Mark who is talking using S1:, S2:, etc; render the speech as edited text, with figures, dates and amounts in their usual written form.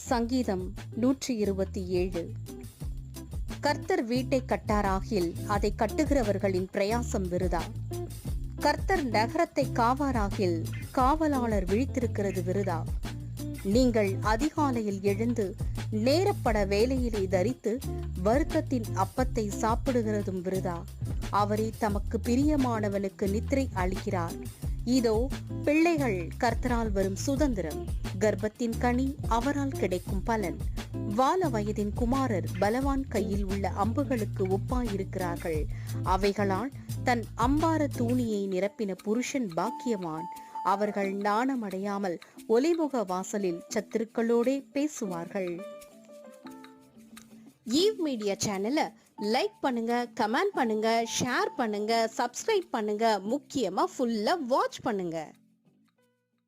S1: சங்கீதம் 127. கர்த்தர் வீட்டை கட்டாராகில் அதை கட்டுகிறவர்களின் பிரயாசம் விருதா. கர்த்தர் நகரத்தை காவாராகில் காவலாளர் விழித்திருக்கிறது விருதா. நீங்கள் அதிகாலையில் எழுந்து நேரப்பட வேலையிலே தரித்து வருத்தத்தின் அப்பத்தை சாப்பிடுகிறதும் விருதா. அவரே தமக்கு பிரியமானவனுக்கு நித்திரை அளிக்கிறார். இதோ பிள்ளைகள் கர்த்தரால் வரும் சுதந்திரம், கர்ப்பத்தின் கனி அவரால் கிடைக்கும் பலன். வால வயதின் குமாரர் பலவான் கையில் உள்ள அம்புகளுக்கு ஒப்பாயிருக்கிறார்கள். அவைகளால் தன் அம்பார தூணியை நிரப்பின புருஷன் பாக்கியவான். அவர்கள் நாணமடையாமல் ஒலிமுக வாசலில் சத்துருக்களோடே பேசுவார்கள். ஈவ் மீடியா சேனலை லைக் பண்ணுங்க, கமெண்ட் பண்ணுங்க, ஷேர் பண்ணுங்க, சப்ஸ்கிரைப் பண்ணுங்க, முக்கியமா ஃபுல்லா வாட்ச் பண்ணுங்க.